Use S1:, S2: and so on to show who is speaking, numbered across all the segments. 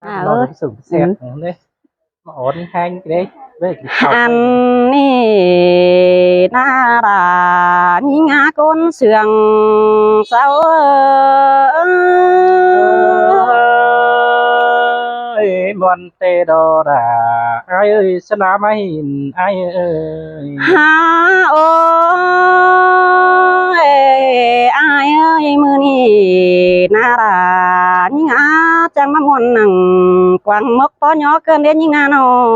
S1: À
S2: Lo
S1: ơi,
S2: được sự
S1: ừ.
S2: sẹt đấy mà ổn hai cái đấy với cái khẩu
S1: Anh nè na đà nhí ngã con sườn sao
S2: ơi bọn tê đò đà ai ơi sẽ làm ai ai ơi
S1: ha ôi ai ơi mưa nì na đà nhí ngã chẳng mà muốn nằng quăng mốc có nhỏ cơn đến nhí ngã nó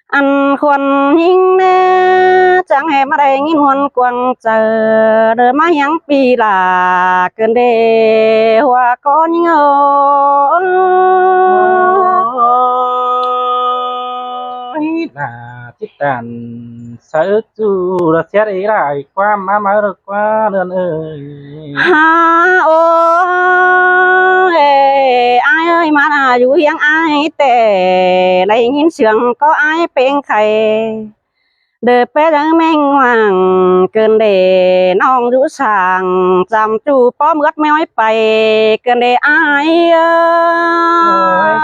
S1: ăn khuôn hình nè chẳng hề mà đây nghìn huân quăng chờ đợi mà yang pi là cơn đê hoa có những
S2: ôi là chiếc đàn sợ chú là xét ý lại qua má được qua đơn ơi
S1: ha ôi ai ơi mà là dù hiang ai tệ lấy nghìn sương có ai bên khay đời bé đang men hoàng cơn đề nong rũ sàng chăm chú bó mướt méo ấy bay cơn đề ai
S2: ơi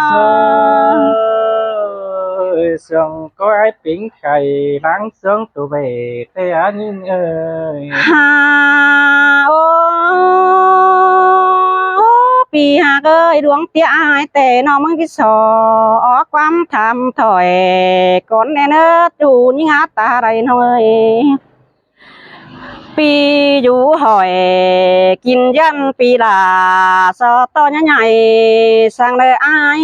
S2: sương có ai tính khầy lắng sương tụ về tê anh ơi
S1: ha ô pi hà ơi đuông tia ai tệ nó mang cái sò quắm thầm thỏi con nè nữa chú những hát ta đây thôi pi du hỏi kinh dân pi là sao to nhá nhảy sang đời ai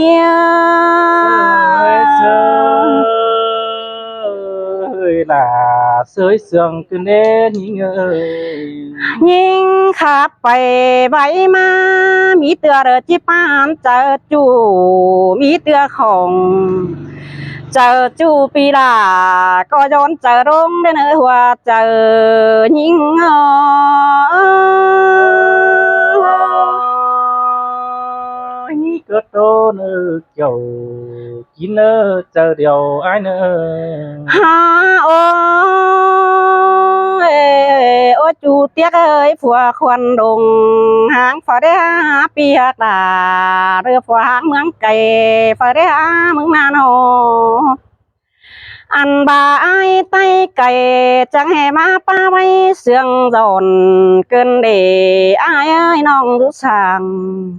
S2: ơi là sới sương cứ đến những ơi
S1: nhưng khắp bay bay mà mi tựa đời chỉ pan chờ chủ mi tựa không chờ chú pi là có giòn chờ rong đến nơi hoa chờ những
S2: cơ tô nữ kiểu kín nơ chờ điều ai nơ
S1: ha ôi chú tiếc ơi phùa khoan đồng hàng phải đấy pi hạt là đưa phùa hàng mướn cày phải đấy mướn mà nó ăn bà ai tay cày chẳng hề má ba bay xương giòn cơn để ai ơi nong rút sàng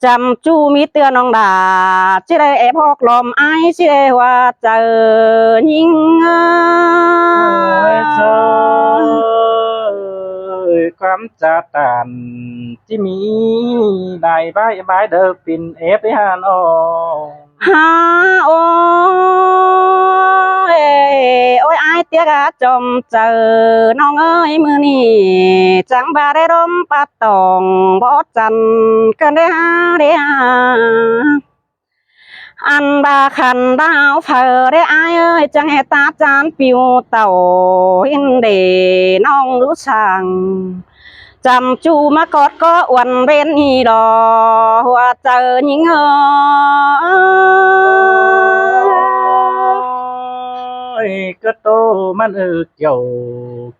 S1: chăm chú mi tưa nong đà chỉ đây ép hóc lòm ai chỉ đây hoa chờ nhìn
S2: ơiความจะตานที่มีได้ใบเดิมเป็นเอฟได้ฮานอ
S1: ha ôi ai tiếc chồng chờ nong ơi mưa nì chẳng ba đây đom bắt tòng bó chăn cơn đấy ăn ba khăn đau phở đấy ai ơi chẳng hề ta chán piu tàu in để nong lũ sàng chăm chú mà có uẩn bên nhì đò hoa chờ những
S2: ơi cơ tô man kiểu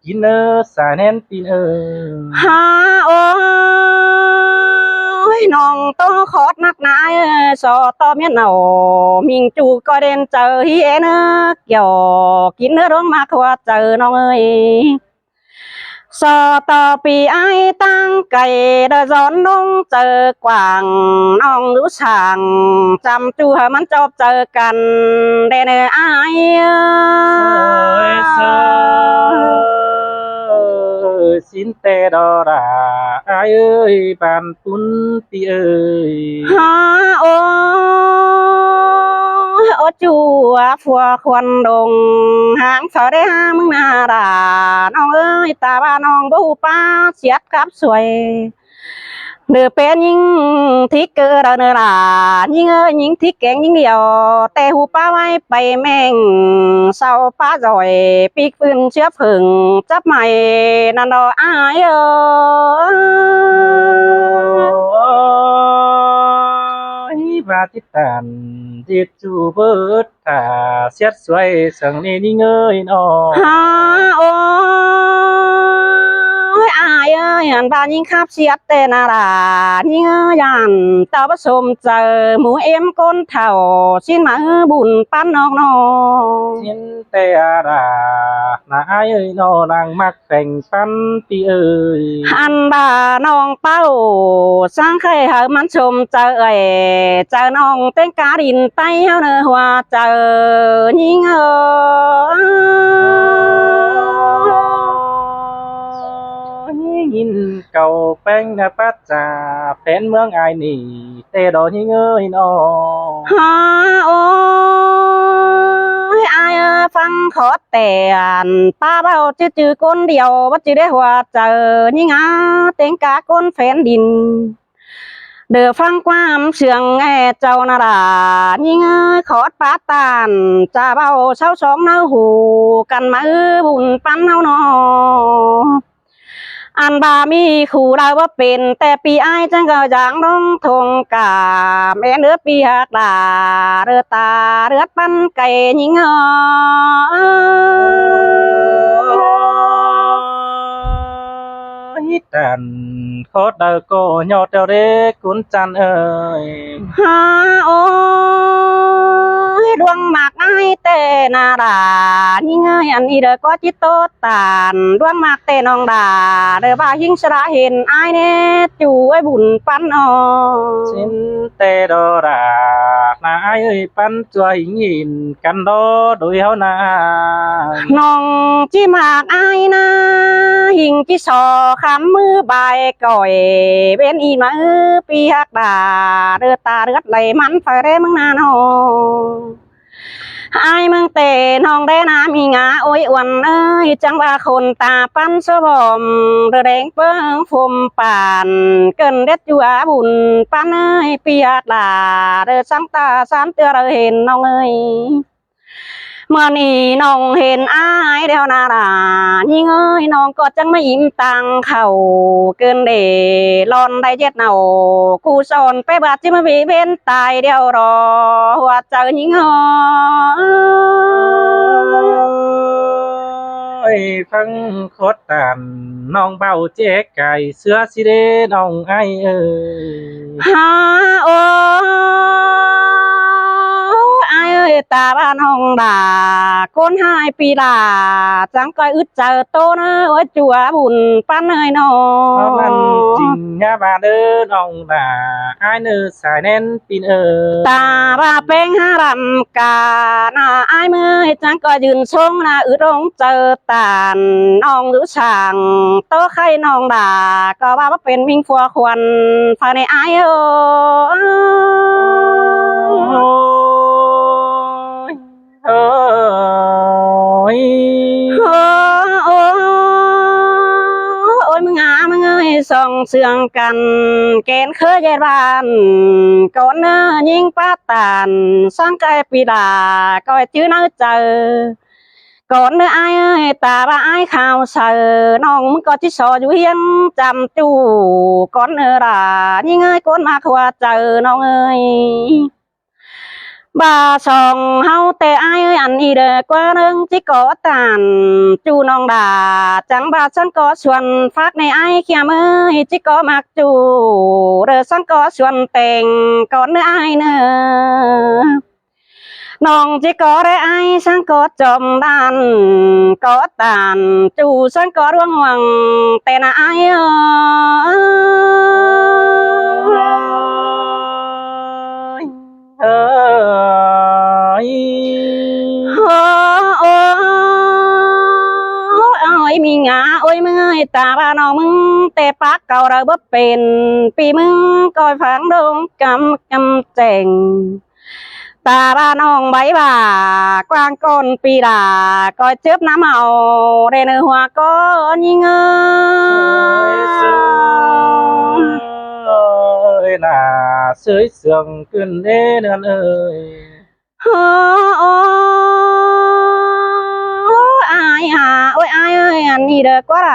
S2: kín ơ xà nén tin
S1: ha ôi nong to khót nát nái so to miết nào mình chú coi đến chờ hi nữa kiểu kín nữa đúng mà hoa chờ nong ơi so tò pi ai tăng cày đờ gión nông chờ quảng nong lũ sàng chăm chú hờ mắn chọc chờ cần đè nè ai
S2: xin tê đò đà ai ơi bàn tún ti ơi
S1: ha ô chú phùa khoan đồng hàng phở đấy ha mừng na đà nong ơi ta ba nong bố pa xiết cáp xuôi nửa bé nhưng thích cơ đó nữa là nhưng ơi những thích kén những điều tè hú pa vai bay men sau pa rồi pi phun chớp phừng chớp mày năn đó ai
S2: ơi và tiếp tàn diệt chu bớt thả xét xoay sừng đi ơi nó
S1: ha ôi ai เอ้ยอันบ้านยิงขับเสียเตนารายิงยันเต่าผสมเจอหมูเอ็มก้นเท่าสิ้นมาบุญปั้นนอกนอ
S2: ชิ้นแต่รานาเอ้ยนอนางมักแต่งปันปีเอ้ย
S1: อันบ่าน้องเป้าสร้างเคยหามันชมเจอเจอน้องเต้นกาดินไต้เฮาเนอหัวเจอยิง
S2: ยินเก่าแป้งนะปัจจาแผนเมืองไอายนี่แต่ดอกยิงเอ้ยนอ
S1: ฮาโอ้ยอายฟังขอแต่นป้าเบาจื้อคนเดียวว่าจื้อได้หัวเจอยิงเต้นกาคนแฟนดิน เดือฟังความเสียงเจ้านารายิ่งขอดปาตานจะเบาเช้าสองเนื้อหูกันมาบุญปั้นเฮาหนออันบามีขู่เราว่าเป็นแต่ปีไอ้จังก็อย่างน้องทงกาแม่เนื้อปีหักดาเรือตาเรือปั้นไก่ยิ่ง
S2: ฮิตันโคตรเดอโกยอดเดเรกุนจันเอ้ย
S1: ฮาโอ้ยดวงหมากไอ้เตนาดายิ่งอันนี้เด้อก็จิตโตตานดวงหมากเตน้องดาเด้อบ่าหิงสระเห็นไอ้เน่จู่ไอ้บุญปั้นอ
S2: ชิ้นแต่ดอรานาเอ้ยปันจวยยินกันดอโดยเฮานา
S1: น้องจิหมากไอ้นะหิงจิสอคำมือใบก่อยเว้นอีมือปีหักดาเด้อตาเลือดไหลมันไฟเร่มึงนานอ ไอ้มึงเตะน้องได้น้ำมีงาโอ้ยอ้วนเอ้ยจังว่าคนตาปั้นสะบอมเรือแดงเปิ้งฟมป่านเกินเด็ดจัวบุญปั้นเอ้ยเปียกลาเรือซ้ำตาซ้ำเตือเราเห็นน้องเอ้ยเมื่อนี้น้องเห็นอ้ายเดียวนารายิ่งเอ้ยน้องก็จังไม่อิ่มตังเข่าเกินเดลอนได้เจ็ดเนากูสอนไปบาดจิมาบีเว้นตายเดียวรอหัวใจยิ่ง
S2: เอ้ยฟังโคตรตันน้องเบาเจ๊กไก่เสือสิเดน้องไอเอ้ย
S1: ฮาโอ้อายเอ้ยตาบ้านห้องด่าคนหายปีลาจังก้อยอึดเจอโตเนอโอ้ยจัวบุญปั้นเอ้ยน้อ
S2: เพราะมันจริงนะบาเด้อน้องด่าอ้ายเนื้อสายแน่นปีนเอ้ย
S1: ตาบ้าเป้งหารำกาหน้าอายเมื่อยจังก็ยืนชงหน้าอึดรงเจอตานน้องหรือช่างโตไข่น้องด่าก็ว่าเป็นวิ่งฟัวควันฝากในอาย
S2: โอ้ยเอ้ย
S1: โอ้ยมึงมึงเอ้ยส่องเสื่องกันเกณฑ์เคยเย็ดบ้านก่อนเนื้อยิงป้าตานสร้างไก่ปีดาก็จื้อเนื้อเจอก่อนเนื้ออายเอ้ยตาบ้าอายข่าวเสือน้องมึงก็จิสออยู่เฮียนจำจูก่อนเนื้อรายิงเอ้ยก้นมาขวาเจอน้องเอ้ยบ่าสองเฮาแต่อายเอ้ยอันนี้เด้อกว่าเรื่องจิก่อตานจูน้องดาจังบ่าฉันก็ชวนฟักในอายเขียมือจิก่อมักจูเด้อฉันก็ชวนแต่งก่อนเนื้ออายเนื้อน้องจิก่อได้อายฉันก็จมดันก็ตานจูฉันก็ร่วงหวังแต่น่ะอาย
S2: เอ้ย
S1: โอ้ยมีงาโอ้ยมึงเอ้ยตาบ้าน้องมึงแต่ปากเก่าเราบ่เป็นปีมึงก้อยฝังดงกำแจงตาบ้าน้องใบบ่ากวางก้นปีดาก้อยเจ็บน้ำเอาเรนหัวก้อนยิง
S2: เอ้ยน่าเสยเสื่องขึ้นเด้เนือนเอ้ย
S1: โอ้อายหาโอ้ยอายเอ้ยอันนี้เด้อกว่า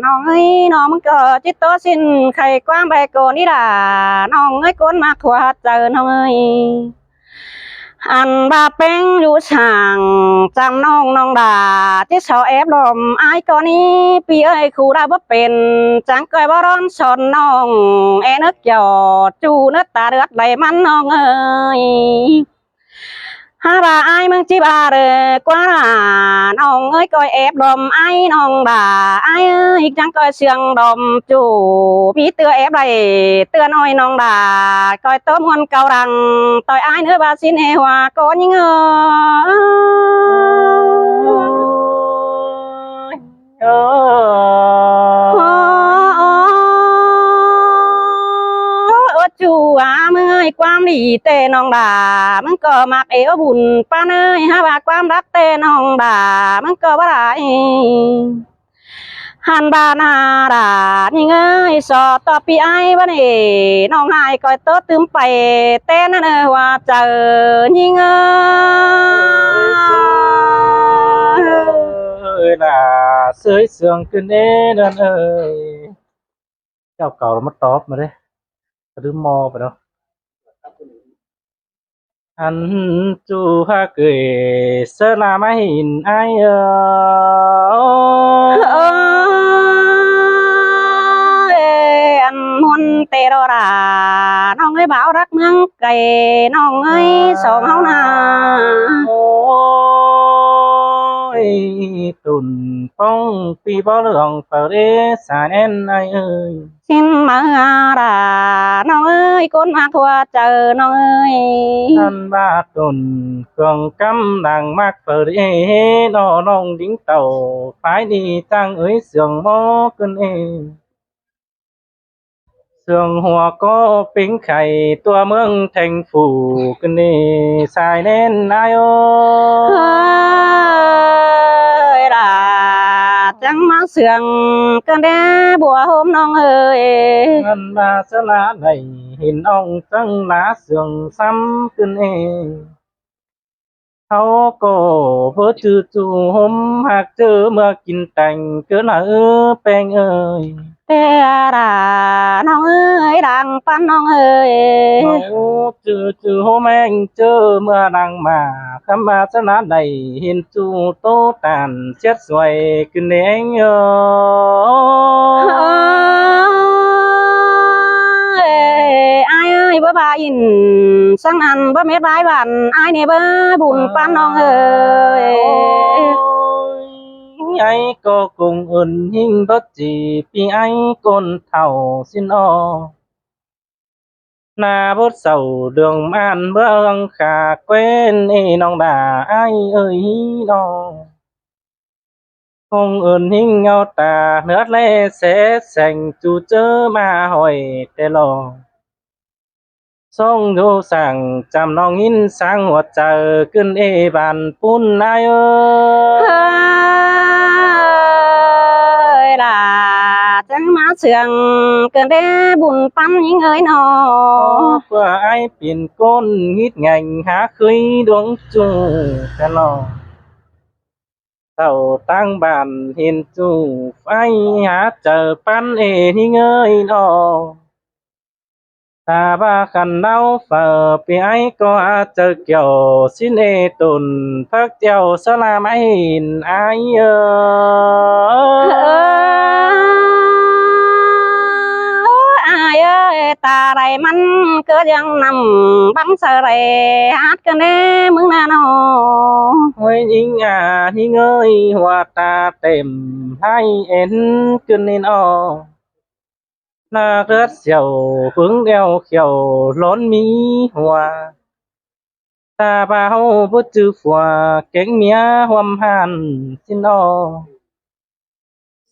S1: น้องเอ้ยน้องมันก็จิตโตสิ้นไข่กว้างใบโกนี่ล่ะน้องเอ้ยก้นมาขวาเจอน้องเอ้ย อันบาเป็งอยู่ช่างจำน้องดาที่ชอแอบลมอายก่อนนี้ปีเอ้ยคู่ได้บ่เป็นจังเกยบ่ร้อนสนน้องแอนึกหยอดจูเนื้อตาเลือดไหลมันน้องเอ้ยฮาบาอายมึงจีบาเรกว่าน้องเอ้ยก้อยแอบลมไอ้น้องด่าไอ้เอ้ยจังก้อยเสียงดมจูพี่เตือแอบไรเตือน้อยน้องด่าก้อยต้มวนเกาดังต่อยไอ้เนื้อบาสินเอวาก้อนยิง
S2: เอ
S1: จูมึงเอ้ยความดีเต้น้องด่ามึงก็มักเอวบุญป้าเอ้ยฮะว่าความรักเต้น้องด่ามึงก็ว่าไรหันบานาดานี่เงยสอต่อปีไอ้บ้านเอน้องหายก้อยโตตึมไปเต้นนั่นว่าเจอนี่เง
S2: ยล่ะเสยเสืองขึ้นเด้นั่นเอ้ยเจ้าเก่ามาตอบมาเด้กระดึมมอไปแล้วอันจูฮะเกยเสนามาหินไอ
S1: อันมนเตโรราน้องเอ้ยบ่าวรักเมืองไก่น้องเอ้ยสองเฮานา
S2: โอ้ยตุ่นป้องปีบ่เรื่องเปรสาแน่นไอเอ้ย
S1: xin màน้องเอ้ยคนมาทั่วเจอน้องเอ้ย
S2: ท่านบาตุนเครื่องกำลังมากเปิดน้องดิ้งเต่าฝายดีจังเอ้ยเสียงหมอกันเองเสียงหัวก็ปิ้งไข่ตัวเมืองแทงฝูกันนี่สายเน้นนายโอ
S1: เฮ้ยล่ะจังมาเสียงกันแด่บัวโฮมน้องเอ้ย
S2: ท่านบาสละไหนเห็นอ่องจังหนาเสียงซ้ำกันเองเขาก็เพื่อจู่หมหากเจอเมื่อกินแต่งเกินแป้งเอ้ย
S1: เต่ล่ะน้องเอ้ยดังปันน้องเอ้ย
S2: เขาจู่โหแมงเจอเมื่อดังมาคำมาสนาใดเห็นจู่โตตานเช็ดสวยขึ้นเอง
S1: ai ơi bữa ba in sang ăn bữa mét bái bạn ai nè bữa buồn pan non ơi
S2: ไอ้ก็คงอื่นยิ่งรถจีปีไอ้ก้นเท่าสินอนาบดเศร้าเดืองม่านเบื้องขาเกวนน้องด่าไอ้เอ้ยน้องคงอื่นยิ่งเงาตาเนื้อเล่เสแสงจูเจอมาหอยแต่ลองทรงดูสั่งจำน้องยินสังหัวใจขึ้นบานปุ่นนาย
S1: ล่ะจังมาเสียงเกินได้บุญปั้นยิ่งเอ้ยนอ
S2: เพื่อไอ้เปลี่ยนก้นฮิตไงหาเคยดวงจูแต่ลองเต่าตั้งบ้านเห็นจูไฟหาเจอปั้นที่เงยนอta ba khăn đau phở bị ai có chờ kiểu xin tồn phát theo sao làm ai hình ai
S1: ai ơi ta đâyมันเกิดยังนำบังเสรhátกันแน่มึงน่ะเนาะ
S2: ôi nhìn thì ngơi hoa ta tìm hai em cơn nên là rất giàu hướng đeo khiều lón mí hoa ta bao bút chữ phòa cánh mía hoăm hàn xin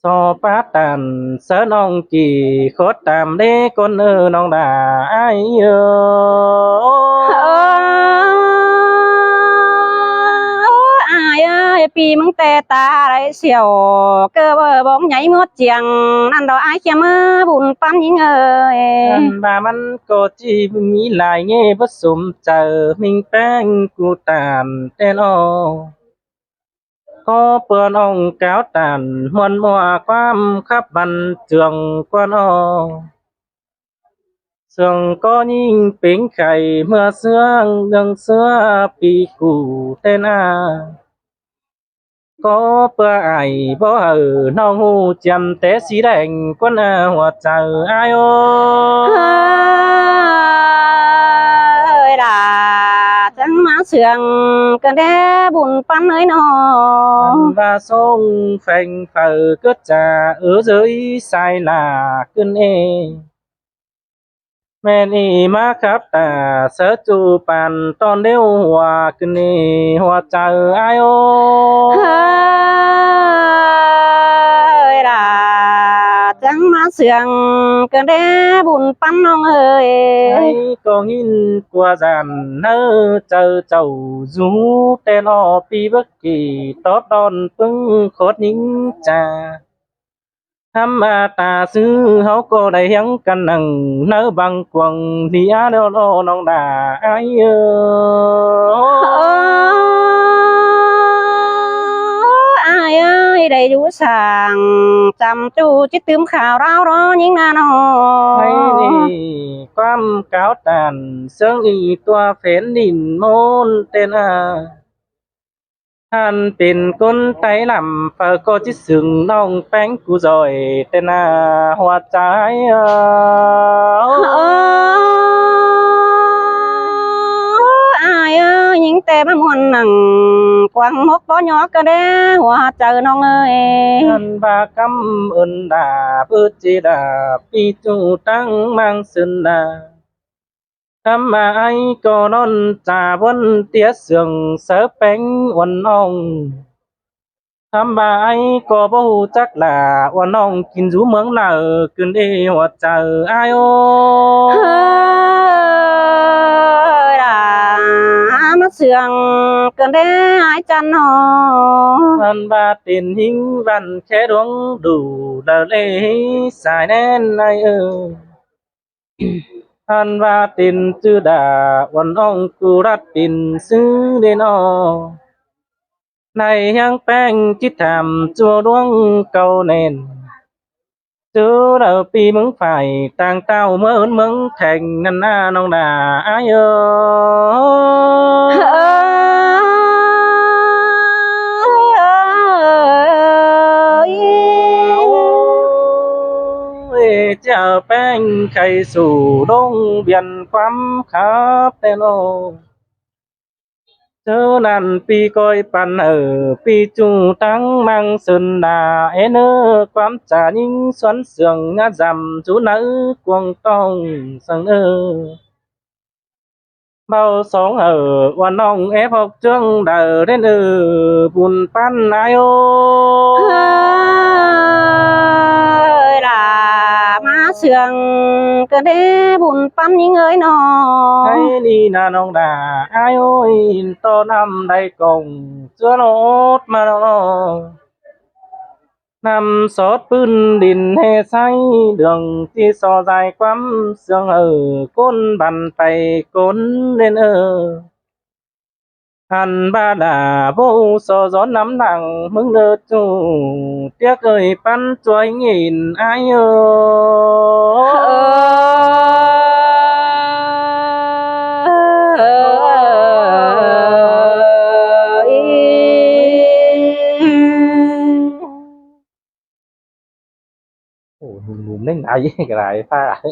S2: so bát tàn sớ nong kỳ khốt tàm đế con nong đà ai
S1: ai ơiปีมึงแต่ตาไรเสียวเกอเบอร์บองใหญ่มดเจียงนั่นดอกไอ้เขียมือบุญปั้นยิงเอ้ย
S2: bàมันก็จีมีหลายเงี้ยผสมเจอมิงแป้งกูตานแต่นอก็เปิดองแก้วตานมวนมัวความขับบันเจืองกวน sương có nhìn bến khẩy mưa sương đường xưa pi cũ tên có bữa ai bỏ ở nâu hu chầm té xí đành quân hoa chờ ai ô
S1: ơi là chẳng má sương cần đế buồn pan ơi nó
S2: và sông phèn phở cất trà ở dưới sai là cơn men y má khắp tà sớ chu bàn ton đeo hòa cơn hoa chờ ai ô
S1: ơi là chẳng má sương cần đế buồn pan nó ơi
S2: ai có nghìn qua giàn nơ chờ chầu rú tê lo pi bất kỳ tót đòn pưng khót nính trà hăm tà sư hấu cô đầy hiếng căn nằng nơ bằng quần thì á đô lô nong đà ai
S1: ai ơi đầy đủ sàng chăm chú chiếc tươm khảo rau đó những na nó
S2: hay đi quam cáo tàn sương y toa phến nhìn môn tên hắnเป็นคนไต้ลำเฟอก็จิสึงน้องแป้งกูจอยแต่หน้าหัวใจ
S1: ai ơi những tè mà muôn nằng quăng mốc bó nhỏ cơ đế hoa chờ non ơi
S2: ท่านบากำเอินดาเพื่อจีดาปีจูตั้งมังสึนดาทำไมก็นอนจ่าบนเตี้ยเสื่องเสือแป้งวันน้องทำไมก็บ่ฮู้จักล่ะว่าน้องกินอยู่เมืองลาวขึ้นเอหัวใจอ้ายโอ
S1: là mắt sương cần đế ai chăn nó
S2: Văn ba tiền hình văn khẽ đuống đủ đờ lê xài nén này Văn ba tiền chư đàวันông cụรัดtiền sư đến o Này hang beng chít thảm chùa đuông cầu nền Chứ đầu pi mứng phải tàng tao mơ ơn mứng thành ngân na nông đà ai chào beng khay sủ đông biển quắm khắp tên ô chớ nàn pi coi pan ở pi chu tăng mang sơn đà ế nơ quắm trà những xoắn sườn ngã dằm chú nữ quăng tông sang ơ bao sống ở quan ông ép học trương đờ đến buồn pan ai ô
S1: ơi là má sương cần đế buồn pan những ơi nó
S2: hay đi nà nông đà ai ơi to năm đây cùng chưa nốt mà nó nằm xót bươn đình hè say đường chi so dài quắm sương ở côn bàn tay côn lên hàn ba đà vô so gió nắm nặng mừng đơ chủ tiếc ơi pan chuối nhìn ai Ủa, lên lại cái này pha lại